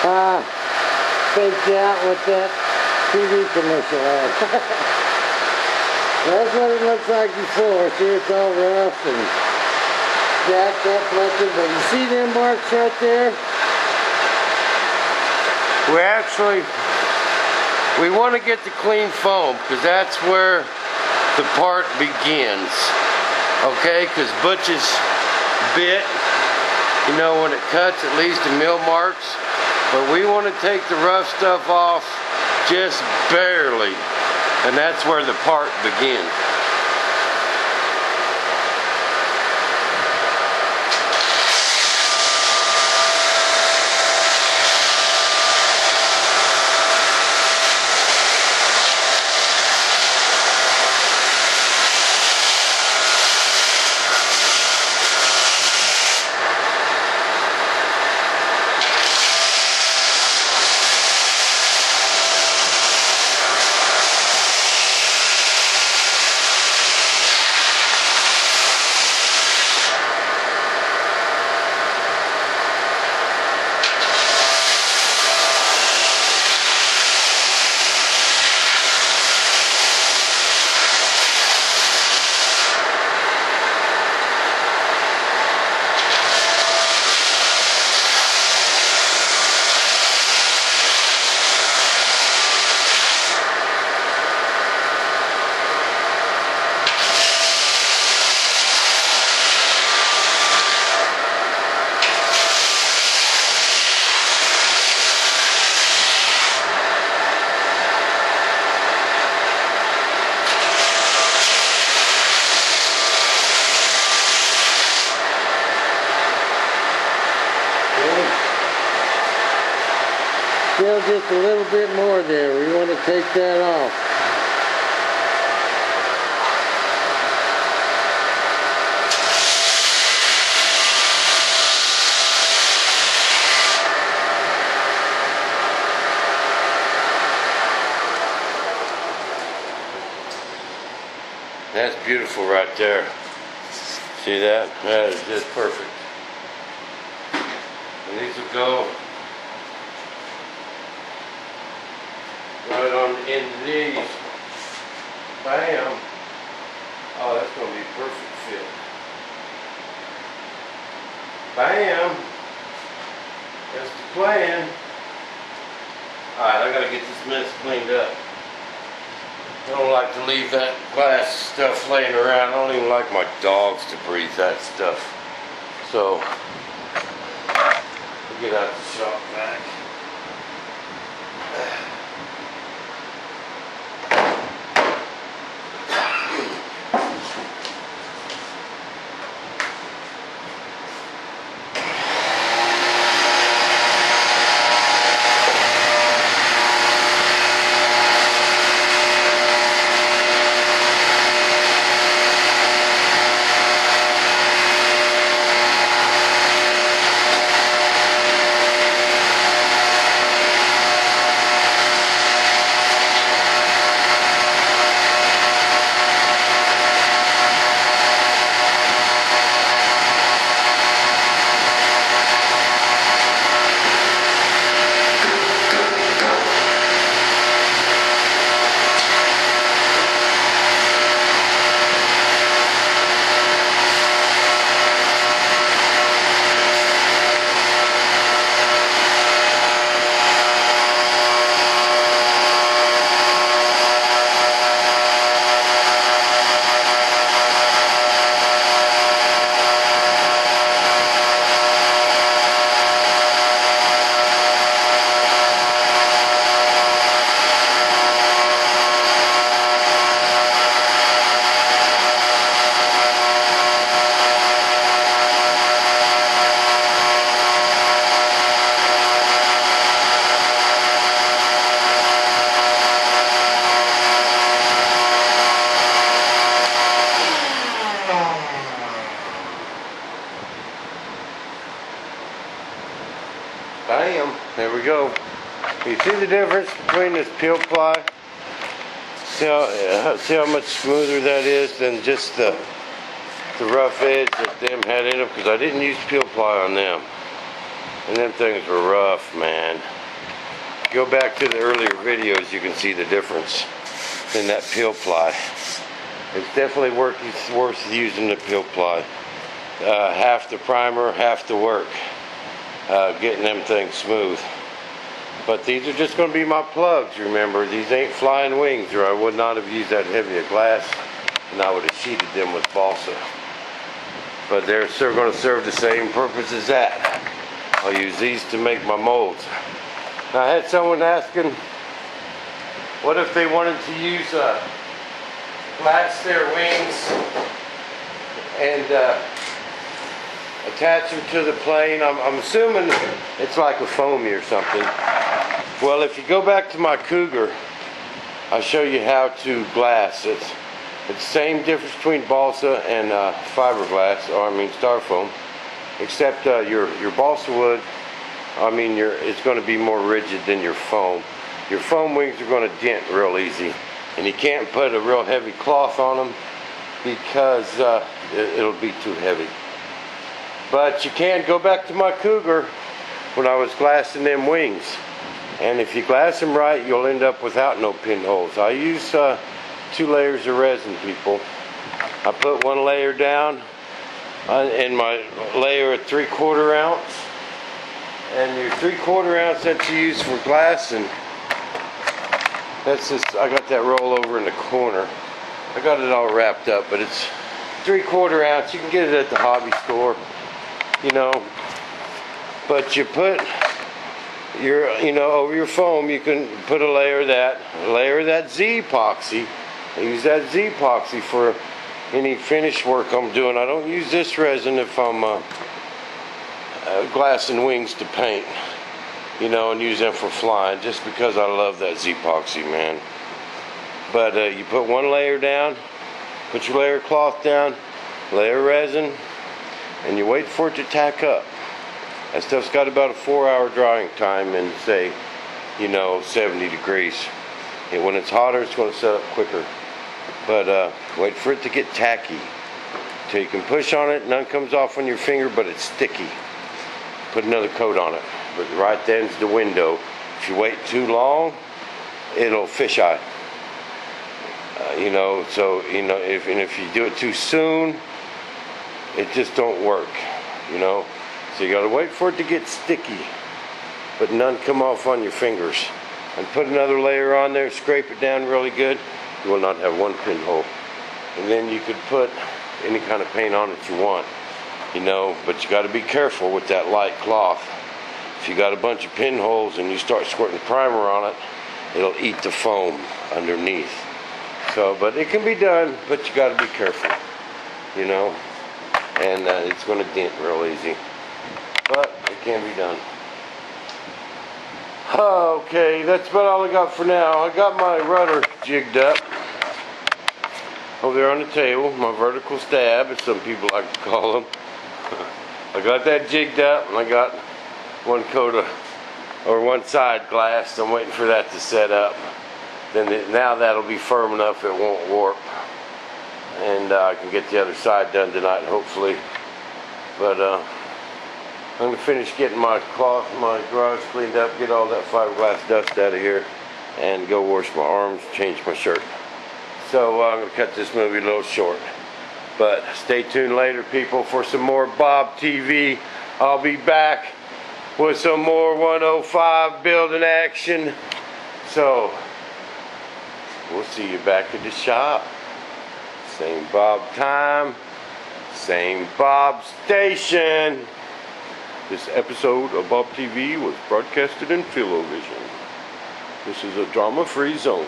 faked out with that TV commercial ad. That's what it looks like before. See, it's all rough and jacked up looking, but you see them marks right there? We want to get the clean foam because that's where the part begins. Okay, because Butch's bit, you know, when it cuts it leaves the mill marks, but we want to take the rough stuff off just barely, and that's where the part begins. Still just a little bit more there. We want to take that off. That's beautiful right there. See that? That is just perfect. And these will go right on the end of these. Bam. Oh, that's going to be a perfect fit. Bam. That's the plan. Alright, I got to get this mess cleaned up. I don't like to leave that glass stuff laying around. I don't even like my dogs to breathe that stuff. So, we'll get out the shop vac. Bam, there we go. You see the difference between this peel ply? See how much smoother that is than just the rough edge that them had in them, because I didn't use peel ply on them. And them things were rough, man. Go back to the earlier videos, you can see the difference in that peel ply. It's definitely worth using the peel ply. Half the primer, half the work. Getting them things smooth. But these are just going to be my plugs, remember. These ain't flying wings, or I would not have used that heavy a glass, and I would have sheeted them with balsa. But they're still going to serve the same purpose as that. I'll use these to make my molds. Now, I had someone asking, what if they wanted to use glass their wings and attach them to the plane? I'm assuming it's like a foamy or something. Well, if you go back to my Cougar, I'll show you how to glass. It's the same difference between balsa and fiberglass, or I mean styrofoam, except your balsa wood, it's going to be more rigid than your foam. Your foam wings are going to dent real easy, and you can't put a real heavy cloth on them because it'll be too heavy. But you can go back to my Cougar when I was glassing them wings, and if you glass them right, you'll end up without no pinholes. I use 2 layers of resin, people. I put 1 layer down in my layer of 3/4 ounce, and your 3/4 ounce that you use for glassing, that's just, I got that roll over in the corner. I got it all wrapped up, but it's 3/4 ounce. You can get it at the hobby store, you know. But you put your, over your foam, you can put a layer of that Z epoxy. I use that Z epoxy for any finish work I'm doing. I don't use this resin if I'm glassing wings to paint, and use them for flying, just because I love that Z epoxy, man. But you put 1 layer down, put your layer of cloth down, layer of resin, and you wait for it to tack up. That stuff's got about a 4-hour drying time in, say, 70 degrees. And when it's hotter, it's going to set up quicker. But wait for it to get tacky till you can push on it. None comes off on your finger, but it's sticky. Put another coat on it. But right then's the window. If you wait too long, it'll fisheye. If you do it too soon, it just don't work. So you got to wait for it to get sticky, but none come off on your fingers. And put another layer on there, scrape it down really good. You will not have 1 pinhole. And then you could put any kind of paint on it you want, but you got to be careful with that light cloth. If you got a bunch of pinholes and you start squirting primer on it, it'll eat the foam underneath. So, but it can be done, but you got to be careful, and it's going to dent real easy. But it can be done. Okay, that's about all I got for now. I got my rudder jigged up over there on the table, my vertical stab, as some people like to call them. I got that jigged up, and I got 1 coat of, or 1 side glassed. I'm waiting for that to set up. Now that'll be firm enough it won't warp, and I can get the other side done tonight, hopefully. But I'm going to finish getting my garage cleaned up, get all that fiberglass dust out of here, and go wash my arms, change my shirt. So I'm going to cut this movie a little short. But stay tuned later, people, for some more Bob TV. I'll be back with some more 105 building action. So we'll see you back at the shop. Same Bob time, same Bob station. This episode of Bob TV was broadcasted in Philovision. This is a drama-free zone.